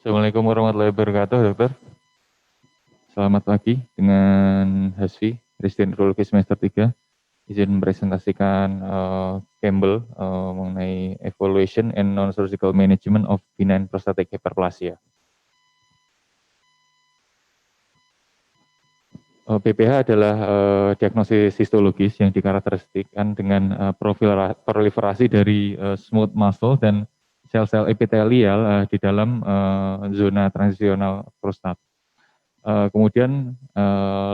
Assalamualaikum warahmatullahi wabarakatuh, dokter. Selamat pagi dengan Hasfi, Presiden Urologi semester 3. Izin mempresentasikan Campbell mengenai Evaluation and Non-Surgical Management of Benign Prostatic Hyperplasia. BPH adalah diagnosis histologis yang dikarakteristikkan dengan proliferasi dari smooth muscle dan sel-sel epitelial di dalam zona transisional prostat. Kemudian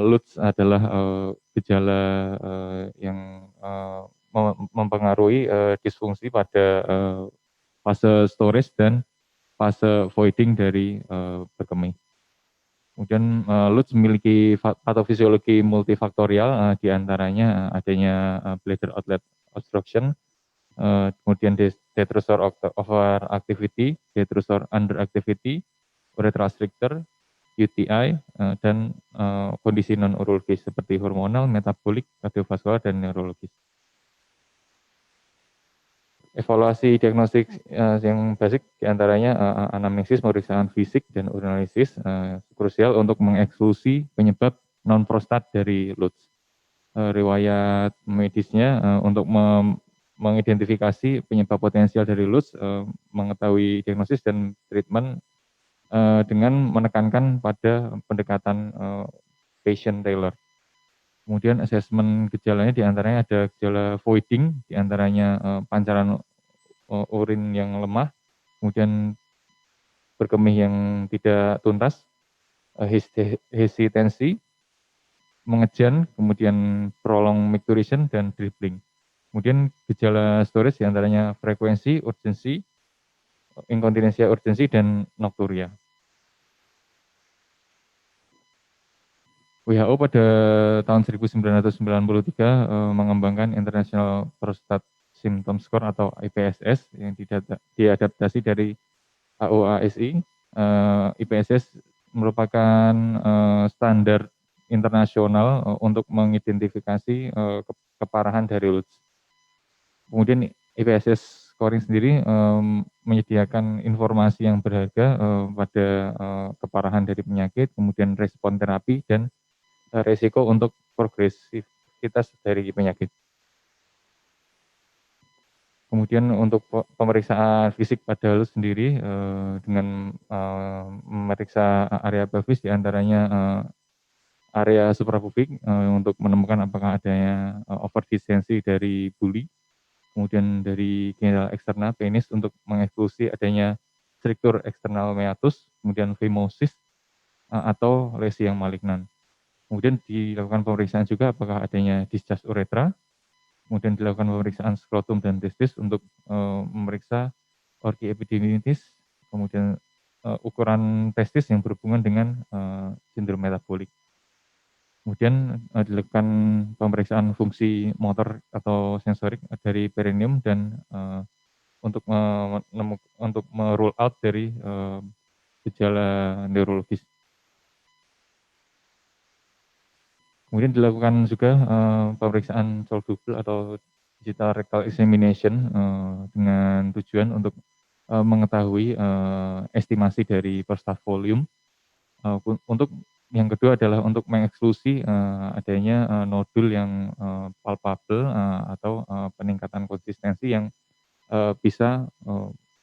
LUTS adalah gejala yang mempengaruhi disfungsi pada fase storage dan fase voiding dari berkemih. Kemudian LUTS memiliki patofisiologi multifaktorial, diantaranya adanya bladder outlet obstruction, kemudian detrusor overactivity, detrusor underactivity, urethral stricture, UTI, dan kondisi non-urologis seperti hormonal, metabolik, kardiovaskular, dan neurologis. Evaluasi diagnostik yang basic diantaranya anamnesis, pemeriksaan fisik, dan urinalisis krusial untuk mengeksklusi penyebab non-prostat dari LUTS. Riwayat medisnya untuk mengidentifikasi penyebab potensial dari LUTS, mengetahui diagnosis dan treatment dengan menekankan pada pendekatan patient tailor. Kemudian asesmen gejalanya diantaranya ada gejala voiding, diantaranya pancaran urin yang lemah, kemudian berkemih yang tidak tuntas, hesitancy, mengejan, kemudian prolonged micturition, dan dribbling. Kemudian gejala storage diantaranya frekuensi, urgensi, inkontinensia urgensi, dan nocturia. WHO pada tahun 1993 mengembangkan International Prostate Symptom Score atau IPSS yang diadaptasi dari AOASI. IPSS merupakan standar internasional untuk mengidentifikasi keparahan dari LUTS. Kemudian IPSS scoring sendiri menyediakan informasi yang berharga pada keparahan dari penyakit, kemudian respon terapi, dan resiko untuk progresivitas dari penyakit. Kemudian untuk pemeriksaan fisik pada LUTS sendiri dengan memeriksa area pelvis diantaranya area suprapubik untuk menemukan apakah adanya overdistensi dari buli, kemudian dari genital eksternal penis untuk mengeksklusi adanya struktur eksternal meatus, kemudian phimosis atau lesi yang malignan. Kemudian dilakukan pemeriksaan juga apakah adanya discharge uretra, kemudian dilakukan pemeriksaan skrotum dan testis untuk memeriksa orgi epididymitis, kemudian ukuran testis yang berhubungan dengan sindrom metabolik. Kemudian dilakukan pemeriksaan fungsi motor atau sensorik dari perineum dan untuk merule out dari gejala neurologis. Kemudian dilakukan juga pemeriksaan Sol-Double atau digital rectal examination dengan tujuan untuk mengetahui estimasi dari prostat volume. Untuk yang kedua adalah untuk mengeksklusi adanya nodul yang palpabel atau peningkatan konsistensi yang bisa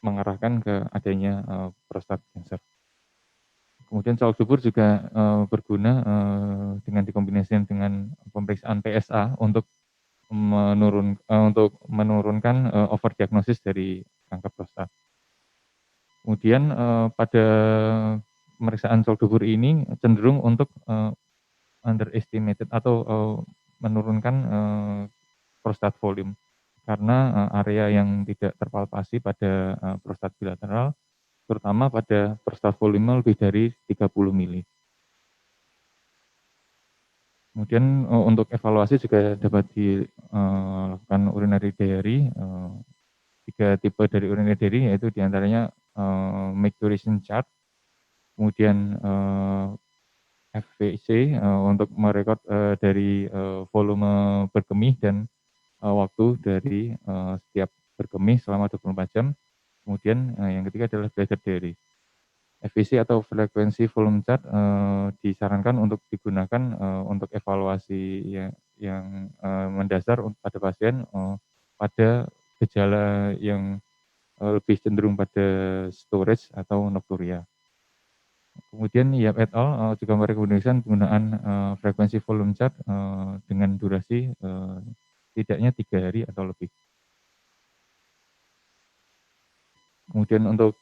mengarahkan ke adanya prostat cancer. Kemudian Sol-Double juga berguna dengan dikombinasikan dengan pemeriksaan PSA untuk menurunkan overdiagnosis dari kanker prostat. Kemudian pada pemeriksaan Sol-Double ini cenderung untuk underestimated atau menurunkan prostat volume karena area yang tidak terpalpasi pada prostat bilateral, terutama pada prostat volume lebih dari 30 mili. Kemudian untuk evaluasi juga dapat dilakukan urinary diary. 3 tipe dari urinary diary yaitu diantaranya micturition chart, kemudian FVC untuk merekod dari volume berkemih dan waktu dari setiap berkemih selama 24 jam. Kemudian yang ketiga adalah bladder diary. FVC atau frekuensi volume chart disarankan untuk digunakan untuk evaluasi yang mendasar pada pasien pada gejala yang lebih cenderung pada storage atau nocturia. Kemudian Yap et al. Juga merekomendasikan penggunaan frekuensi volume chart dengan durasi setidaknya 3 hari atau lebih. Kemudian untuk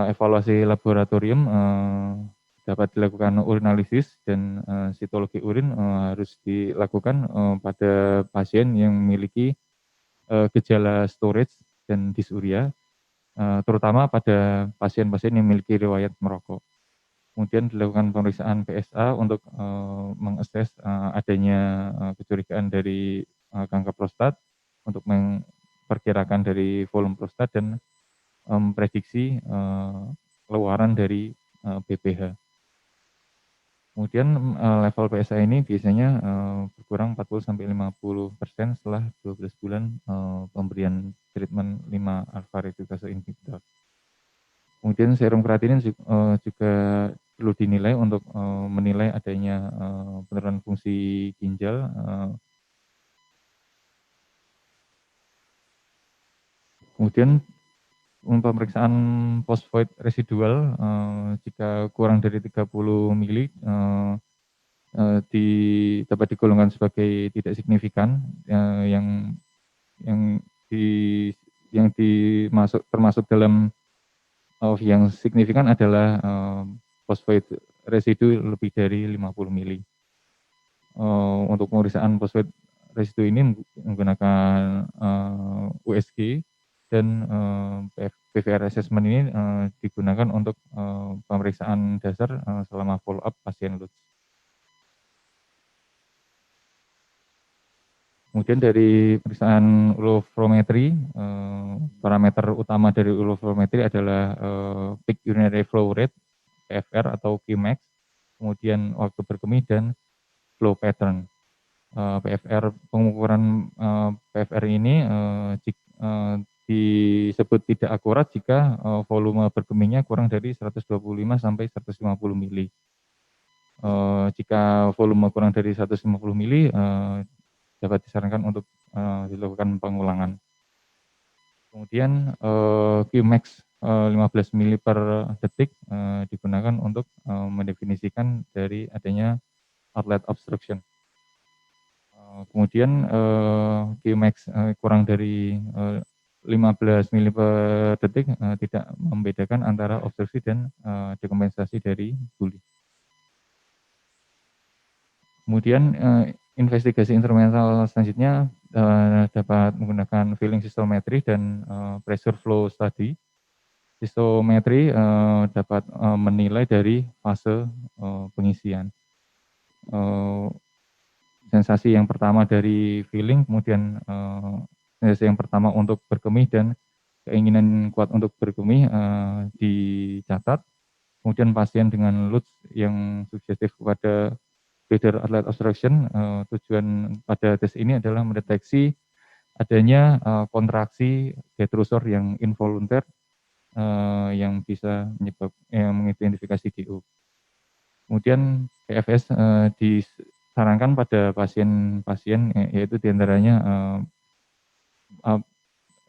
evaluasi laboratorium dapat dilakukan urinalisis dan sitologi urin harus dilakukan pada pasien yang memiliki gejala storage dan dysuria, terutama pada pasien-pasien yang memiliki riwayat merokok. Kemudian dilakukan pemeriksaan PSA untuk mengakses adanya kecurigaan dari kanker prostat untuk memperkirakan dari volume prostat dan memprediksi keluaran dari BPH. Kemudian level PSA ini biasanya berkurang 40-50% setelah 12 bulan pemberian treatment 5-alpha reduktase inhibitor. Kemudian serum kreatinin juga perlu dinilai untuk menilai adanya penurunan fungsi ginjal. Kemudian pemeriksaan fosfoid residual jika kurang dari 30 mili dapat digolongkan sebagai tidak signifikan yang termasuk dalam yang signifikan adalah fosfoid residu lebih dari 50 mili. Untuk pemeriksaan fosfoid residu ini menggunakan USG dan PVR assessment ini digunakan untuk pemeriksaan dasar selama follow up pasien LUTS. Kemudian dari pemeriksaan uroflometri, parameter utama dari uroflometri adalah peak urinary flow rate (PFR) atau Qmax, kemudian waktu berkemih dan flow pattern. PFR, pengukuran PFR ini disebut tidak akurat jika volume berkemihnya kurang dari 125 sampai 150 mili. Jika volume kurang dari 150 mili dapat disarankan untuk dilakukan pengulangan. Kemudian Qmax 15 mili per detik digunakan untuk mendefinisikan dari adanya outlet obstruction. Kemudian Qmax kurang dari 15 mili per detik tidak membedakan antara obstruksi dan dekompensasi dari buli. Kemudian investigasi instrumental selanjutnya dapat menggunakan feeling cystometry dan pressure flow study. Cystometry dapat menilai dari fase pengisian. Sensasi yang pertama dari feeling, kemudian sensasi yang pertama untuk berkemih dan keinginan kuat untuk berkemih dicatat. Kemudian pasien dengan LUTS yang sugestif kepada bladder outlet obstruction, tujuan pada tes ini adalah mendeteksi adanya kontraksi detrusor yang involunter yang bisa mengidentifikasi DO. Kemudian PFS disarankan pada pasien-pasien yaitu diantaranya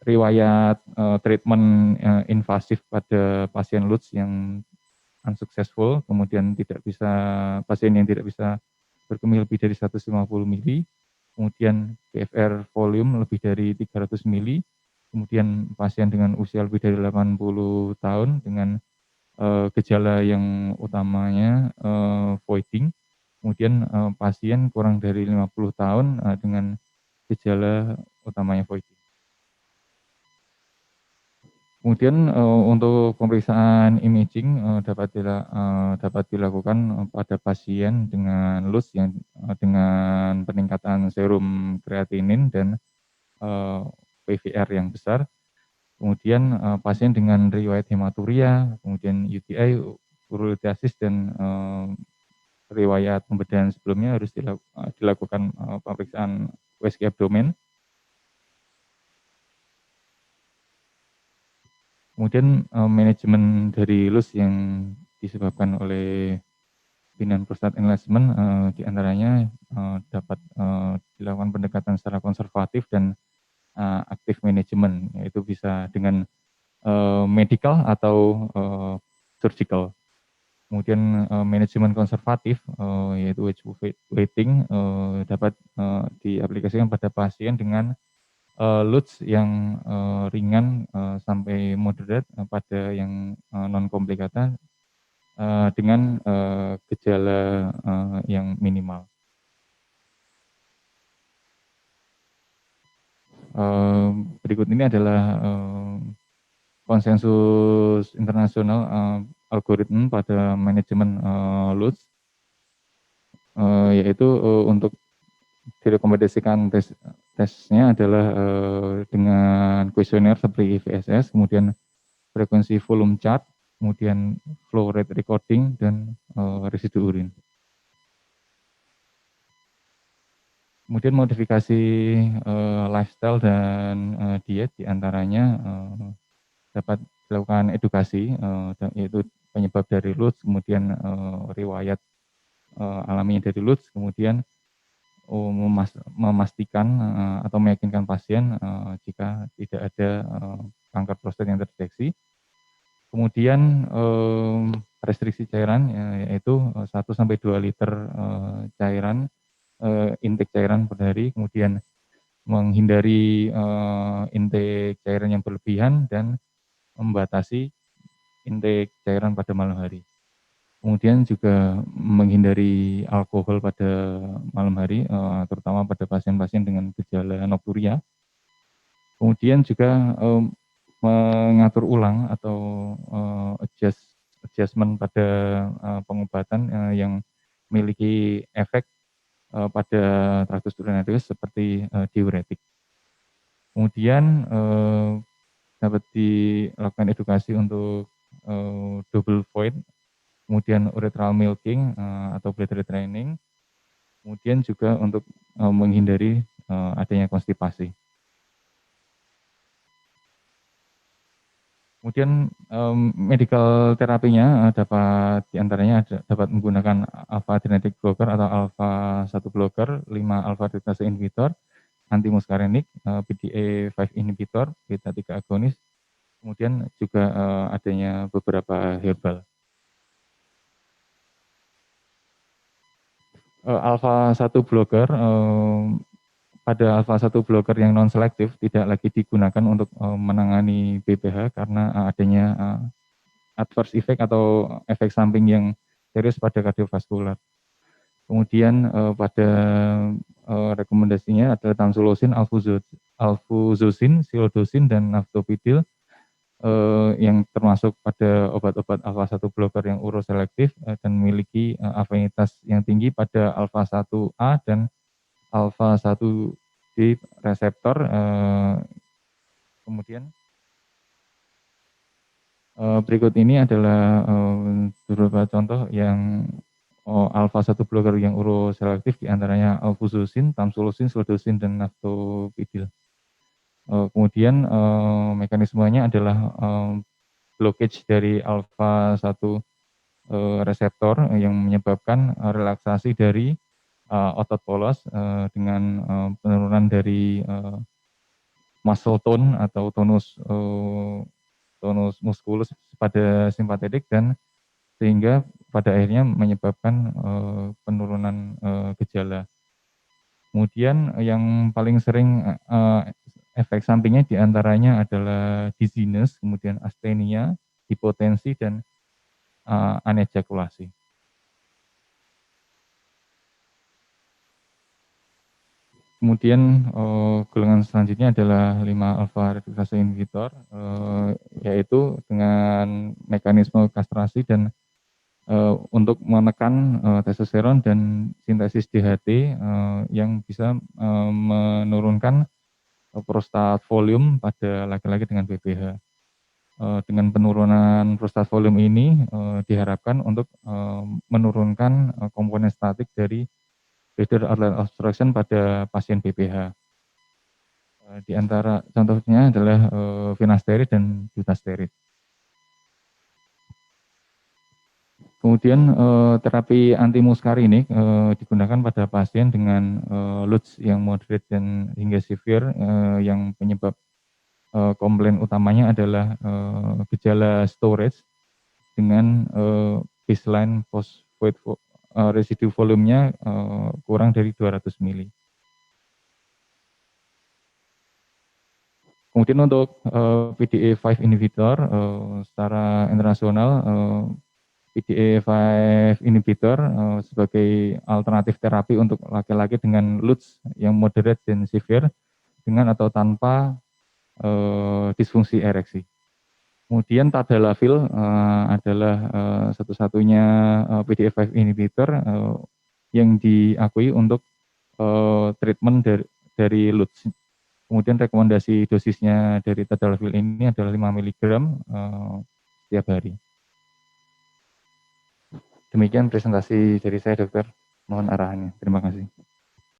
riwayat treatment invasif pada pasien LUTS yang unsuccessful, kemudian pasien yang tidak bisa berkemih lebih dari 150 mili, kemudian PFR volume lebih dari 300 mili, kemudian pasien dengan usia lebih dari 80 tahun dengan gejala yang utamanya voiding, kemudian pasien kurang dari 50 tahun dengan gejala utamanya voiding. Kemudian untuk pemeriksaan imaging dapat dilakukan pada pasien dengan LUTS yang dengan peningkatan serum kreatinin dan PVR yang besar. Kemudian pasien dengan riwayat hematuria, kemudian UTI, urolitiasis dan riwayat pembedahan sebelumnya harus dilakukan pemeriksaan USG abdomen. Kemudian manajemen dari loss yang disebabkan oleh benign prostate enlargement di antaranya dapat dilakukan pendekatan secara konservatif dan aktif manajemen, yaitu bisa dengan medical atau surgical. Kemudian manajemen konservatif yaitu waiting dapat diaplikasikan pada pasien dengan loads yang ringan sampai moderate pada yang non komplikata dengan gejala yang minimal. Berikut ini adalah konsensus internasional algoritma pada manajemen loads, yaitu untuk direkomendasikan tesnya adalah dengan kuesioner seperti IVSS, kemudian frekuensi volume chart, kemudian flow rate recording, dan residu urin. Kemudian modifikasi lifestyle dan diet diantaranya dapat dilakukan edukasi, yaitu penyebab dari LUTS, kemudian riwayat alaminya dari LUTS, kemudian memastikan atau meyakinkan pasien jika tidak ada kanker prostat yang terdeteksi. Kemudian restriksi cairan yaitu 1-2 liter cairan, intake cairan per hari, kemudian menghindari intake cairan yang berlebihan dan membatasi intake cairan pada malam hari. Kemudian juga menghindari alkohol pada malam hari, terutama pada pasien-pasien dengan gejala nokturia. Kemudian juga mengatur ulang atau adjustment pada pengobatan yang memiliki efek pada traktus urinaris seperti diuretik. Kemudian dapat dilakukan edukasi untuk double void, kemudian urethral milking atau bladder training, kemudian juga untuk menghindari adanya konstipasi. Kemudian medical terapinya dapat diantaranya dapat menggunakan alpha adrenergic blocker atau alpha 1 blocker, 5 alpha reductase inhibitor, antimuscarinic, PDE5 inhibitor, beta 3 agonis, kemudian juga adanya beberapa herbal. Alpha 1 blocker pada alpha 1 blocker yang non selektif tidak lagi digunakan untuk menangani BPH karena adanya adverse effect atau efek samping yang serius pada kardiovaskular. Kemudian pada rekomendasinya adalah tamsulosin, alfuzosin, silodosin, dan naftopidil yang termasuk pada obat-obat alpha 1 blocker yang uroselektif dan memiliki afinitas yang tinggi pada alpha 1A dan alpha 1D reseptor. Kemudian berikut ini adalah beberapa contoh yang alpha 1 blocker yang uroselektif, diantaranya alfuzosin, tamsulosin, silodosin, dan naftopidil. Kemudian mekanismenya adalah blockage dari alpha 1 reseptor yang menyebabkan relaksasi dari otot polos dengan penurunan dari muscle tone atau tonus muskulus pada simpatetik, dan sehingga pada akhirnya menyebabkan penurunan gejala. Kemudian yang paling sering efek sampingnya diantaranya adalah dizziness, kemudian astenia, hipotensi, dan anejakulasi. Kemudian golongan selanjutnya adalah 5 alpha reductase inhibitor, yaitu dengan mekanisme kastrasi dan untuk menekan testosteron dan sintesis DHT yang bisa menurunkan prostat volume pada laki-laki dengan BPH. Dengan penurunan prostat volume ini diharapkan untuk menurunkan komponen statik dari bladder outlet obstruction pada pasien BPH. Di antara contohnya adalah, finasteride dan dutasteride. Kemudian, terapi anti-muskarinik, digunakan pada pasien dengan, Lutz yang moderate dan hingga severe, yang penyebab, komplain utamanya adalah, gejala storage dengan, baseline phosphate residu volumenya, kurang dari 200 mili. Kemudian untuk, PDE5 inhibitor, secara internasional, PDE5 inhibitor, sebagai alternatif terapi untuk laki-laki dengan Lutz yang moderate dan severe dengan atau tanpa, disfungsi ereksi. Kemudian tadalafil, adalah, satu-satunya, PDE5 inhibitor, yang diakui untuk, treatment dari Lutz. Kemudian rekomendasi dosisnya dari tadalafil ini adalah 5 miligram, setiap hari. Demikian presentasi dari saya, Dokter. Mohon arahannya. Terima kasih.